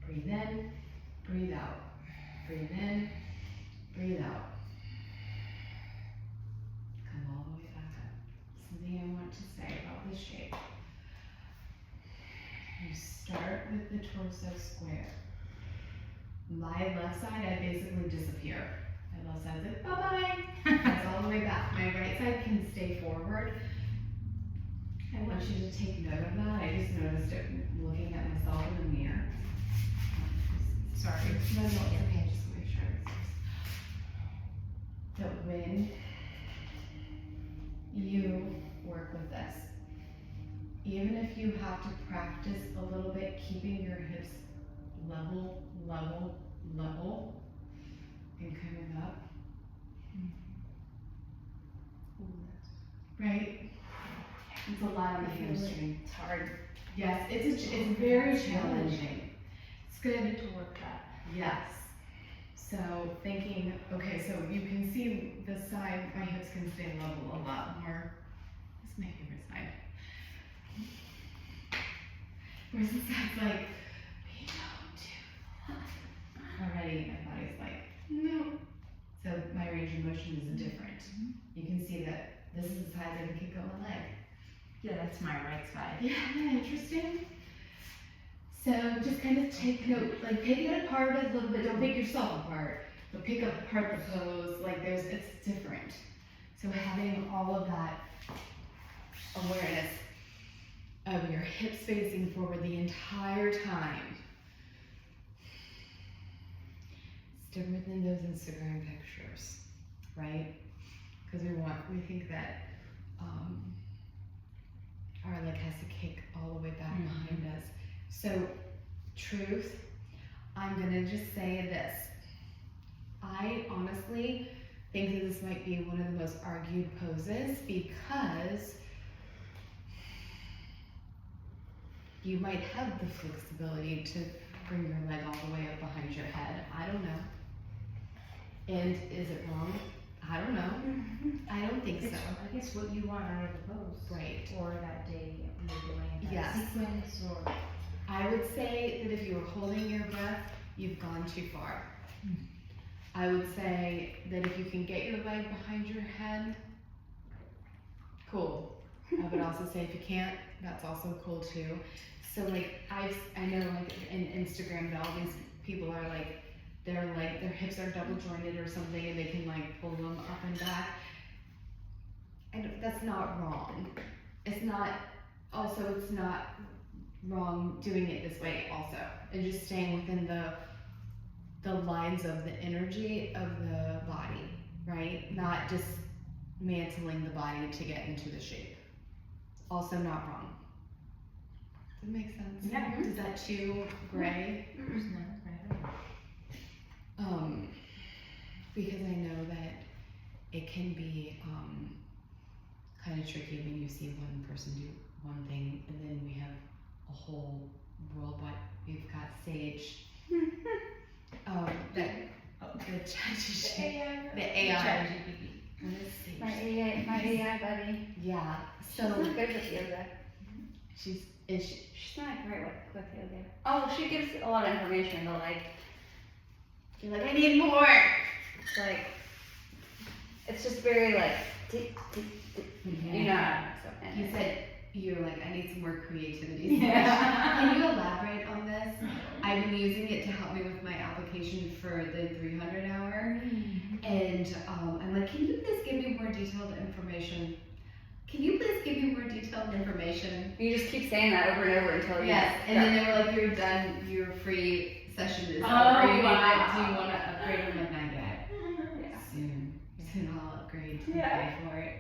Breathe in, breathe out. Breathe in, breathe out. Come all the way back up. Something I want to say about this shape. You start with the torso square. My left side, I basically disappear. My left side's like, bye-bye. That's all the way back. My right side can stay forward. I want you to take note of that. I just noticed it looking at myself in the mirror. Sorry. No, it's okay. Just make sure it's that when you work with this, even if you have to practice a little bit, keeping your hips level, and coming up. Right? It's a lot on the hamstring. It's hard. Yes, it's very challenging. It's good. To work that. Yes. So thinking, okay, so you can see the side, my hips can stay level a lot more. This is my favorite side. Whereas the side's like, we don't do that. Already my body's like, no. So my range of motion is different. You can see that this is the side that I can keep going leg. Yeah, that's my right side. Yeah, isn't that interesting? So just kind of take note, like pick it apart a little bit. Don't pick yourself apart, but pick apart the pose. Like it's different. So having all of that awareness of your hips facing forward the entire time. It's different than those Instagram pictures, right? Because we think that our leg has to kick all the way back behind us. So, truth, I'm gonna just say this. I honestly think that this might be one of the most argued poses because you might have the flexibility to bring your leg all the way up behind your head. I don't know. And is it wrong? I don't know. I don't think so. I guess what you want out of the pose. Right. Or that day you're doing that Yes. sequence or. I would say that if you were holding your breath, you've gone too far. I would say that if you can get your leg behind your head, cool. I would also say if you can't, that's also cool too. So like I know like in Instagram that all these people are like their hips are double jointed or something and they can like pull them up and back. And that's not wrong. It's not wrong doing it this way also. And just staying within the lines of the energy of the body, right? Not just mantling the body to get into the shape. Also not wrong. Does that make sense? Yeah. Is that too gray? No, right. Because I know that it can be kind of tricky when you see one person do one thing and then we have a whole world, but we've got Sage. The AI. My AI buddy. Yeah. So So good with yoga. she's She's not great with yoga. Oh, she gives a lot of information, but like, you're like, I need more. it's like, it's just very like, tick, tick, tick, you know. So, and You it's said you're like, I need some more creativity. Yeah. Can you elaborate on this? I've been using it to help me with my application for the 300 hour. And I'm like, can you please give me more detailed information? Can you please give me more detailed information? you just keep saying that over and over until you. Yes, and then they were like, you're done, your free session is over. Oh, Do you wow. want to upgrade? I'm like, not yet. Yeah. Soon I'll upgrade and Yeah. pay for it.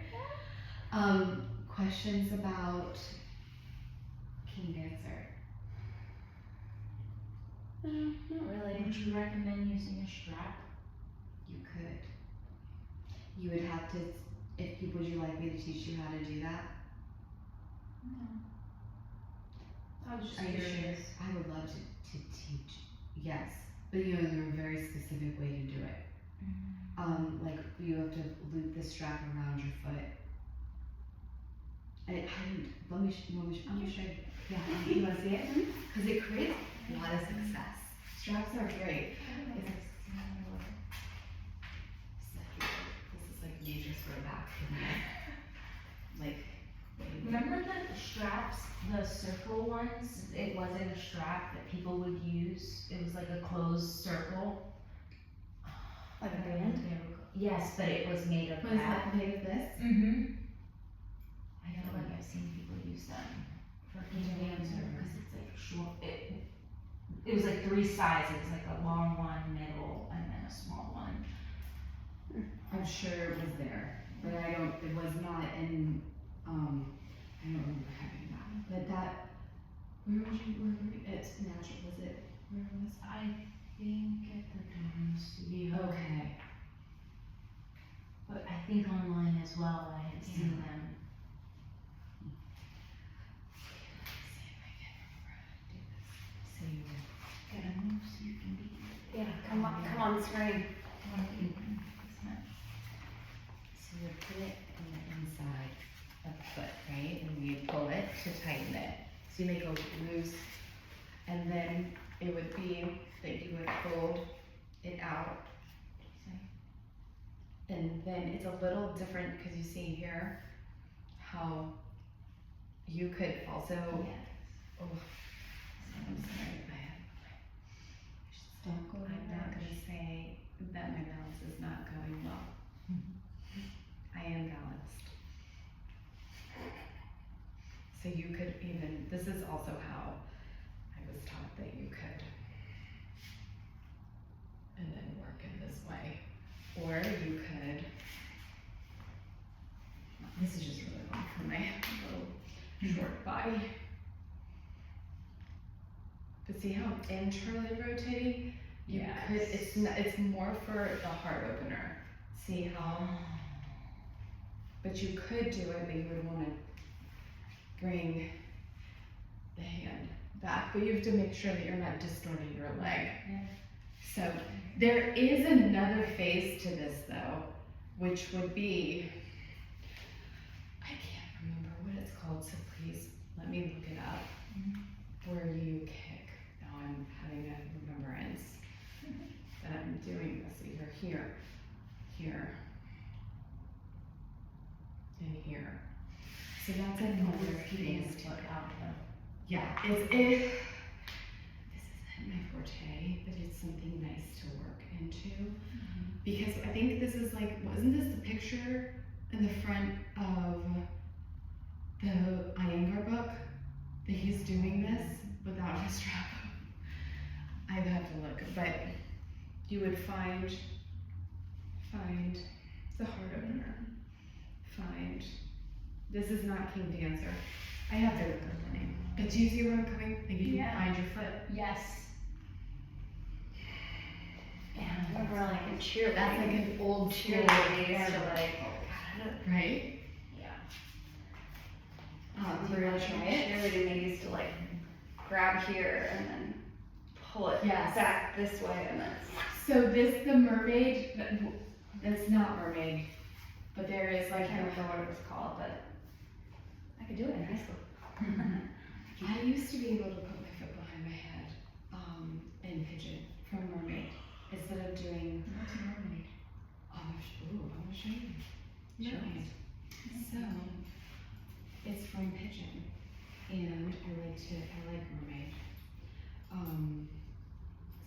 Questions about King Dancer? Not really. Would you recommend using a strap? You could. You would have to, would you like me to teach you how to do that? No. I was just Are you sure? curious. I would love to teach, yes, but you know, there's a very specific way to do it. Like you have to loop the strap around your foot. Let me show you. Yeah, you want to see it? Because it creates a lot of success. Straps are great. It's like, this is like major throwback for me. Like, Remember the straps, the circle ones? It wasn't a strap that people would use. It was like a closed circle. Like a I don't know band? if they were yes, but it was made of what is that. that made of this? Mm-hmm. I feel like I've seen people use them for dancer because it's like short. It was like 3 sizes, like a long one, middle, and then a small one. I'm sure it was there, but it was not in, I don't remember having that. But that, where were you, it's natural, was it, where was I think at the Dawn Studio. Okay. But I think online as well, I had seen them. So you Gotta move so you can be. Yeah, come on screen. So you put it on the inside of the foot, right? And you pull it to tighten it. So you make a loose, and then it would be that you would fold it out. And then it's a little different because you see here how you could also, oh, I'm sorry, Don't go I'm not gonna say that my balance is not going well. I am balanced. So you could even, this is also how I was taught that you could, and then work in this way. Or you could, this is just really long for my little short body. But see how I'm internally rotating? You could, it's more for the heart opener. See how, but you could do it, but you would wanna bring the hand back, but you have to make sure that you're not distorting your leg. Yeah. So there is another phase to this though, which would be, I can't remember what it's called, so please let me look it up. Where you kick. Now I'm having a remembrance that I'm doing this either here, here, and here. So that's another phase to it. Yeah, this isn't my forte, but it's something nice to work into. Because I think this is like, wasn't this the picture in the front of the Iyengar book? That he's doing this without a strap. I'd have to look, but you would find the heart opener. This is not King Dancer. I have to look up the name. But do you see where I'm coming? Like you can find your foot. Yes. Yeah, I remember like in cheerleading. That's like an old school. Cheerleading, they used to like, Right? yeah. Do you want to try it? Cheerleading, they used to like grab here and then pull it Yes. back this way and then. So the mermaid, that's not mermaid, but there is I like, can't remember what it was called, but I could do it in high school. I used to be able to put my foot behind my head, in pigeon from mermaid, instead of doing, What's a mermaid? I'm gonna show you. Mermaid. So, it's from pigeon, and I like mermaid.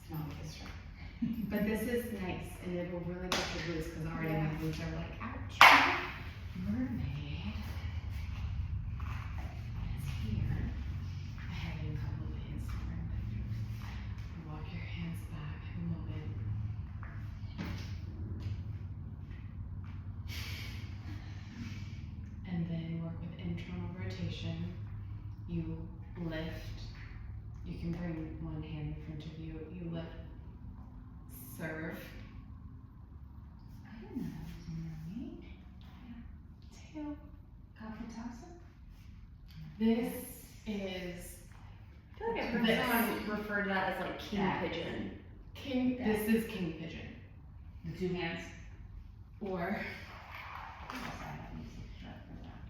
It's not with a strap. But this is nice, and it will really get your glutes, because already my glutes are like, ouch. Mermaid. It's here. I have it in a couple of Instagram pictures. Walk your hands back a moment. And then work with internal rotation. You lift. You can bring one hand in front of you. You lift. Serve. I didn't know that was a mermaid. Tail. Kakutasa? This is I feel like I've heard This. someone refer to that as like king That. pigeon. king. This is king pigeon. The 2 hands? Or I have a strap for that.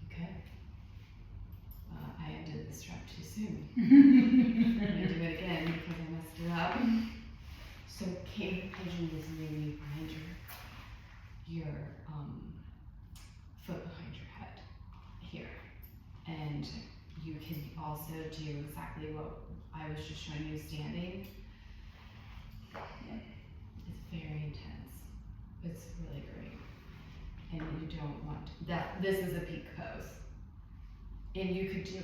you could. I did the the strap too soon. I'm gonna do it again because I messed it up. So Cape Pigeon is really behind your foot behind your head here, and you can also do exactly what I was just showing you standing. It's very intense. It's really great, and you don't want that. This is a peak pose, and you could do.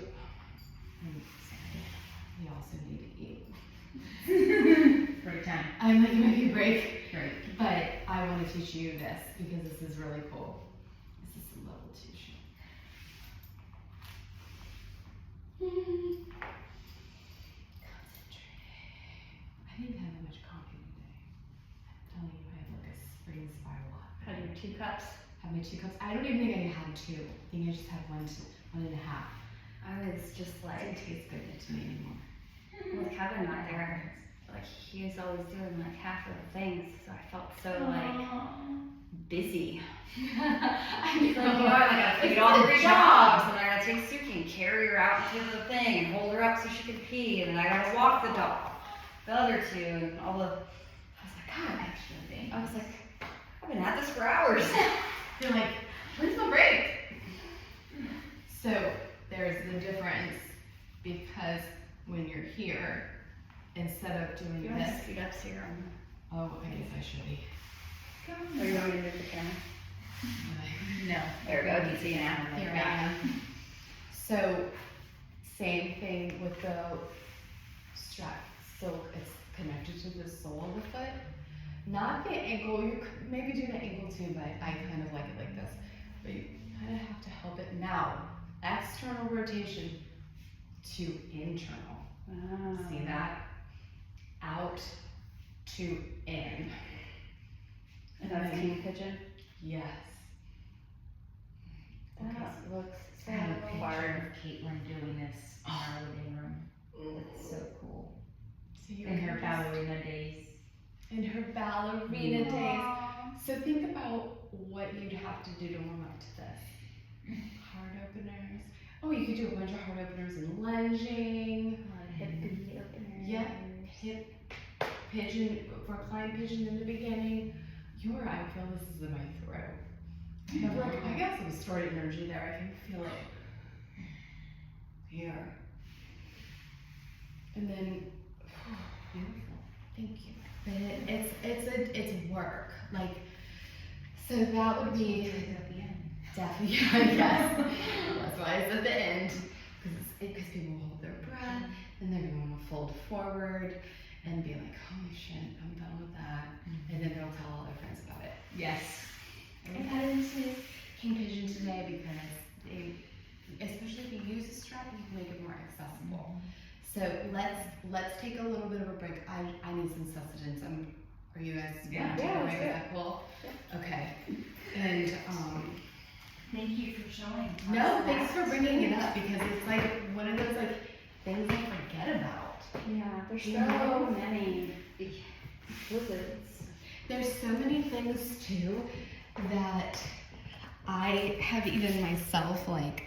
I'm sorry. We also need to eat. Break time. I might give you a break, Great. but I want to teach you this because this is really cool. This is a level 2 show. Concentrate. I didn't have that much coffee today. I'm telling you, I had like a spring spiral. Had your 2 cups. Have my 2 cups. I don't even think I had 2. I think I just had 1 and a half. I was just It like, doesn't taste good to me anymore. with Kevin not there, like he was always doing like half of the things, so I felt so like busy. I Like, you know, I gotta feed all 3 dogs, and I gotta take Suki and carry her out to the thing and hold her up so she can pee, and then I gotta walk the dog, the other 2, and all the. I was like, God, Extra thing. I was like, I've been at this for hours. You're like, where's the break? So there's the difference because when you're here, instead of doing You want to this, speed up here on. oh, I guess I should be. Are you going to move the camera? No. There we go. You see now. Here I am. So same thing with the strap. So it's connected to the sole of the foot, not the ankle. You could maybe do the ankle too, but I kind of like it like this. But you kind of have to help it now. External rotation to internal. See that? Out to in. And that's king pigeon. Yes. That looks so I have a picture hard. of Caitlin doing this in our living room. It's so cool. So you In her can just- ballerina days. In her ballerina days. So think about what you'd have to do to warm up to this. Heart openers. Oh, you could do a bunch of heart openers and lunging. Hip beat opener. Yep. Hip pigeon, recline pigeon in the beginning. I feel this is in my throat. I feel like I got some stored energy there. I can feel it here. And then, beautiful. Thank you. But it's work. Like, so that would be At the end. definitely, I guess. That's why it's at the end. Because people hold their breath and they're going to want to fold forward and be like, holy shit, I'm done with that. And then they'll tell all their friends about it. Yes. I got into King Pigeon today because especially if you use a strap, you can make it more accessible. So let's take a little bit of a break. I need some sustenance. Are you guys Yeah. take a Yeah, break? let's Is do it. that cool? Okay. And Thank you for showing. no, thanks for bringing it up because it's like one of those like things I forget about. Yeah, there's You so know? many blizzards. There's so many things too that I have even myself like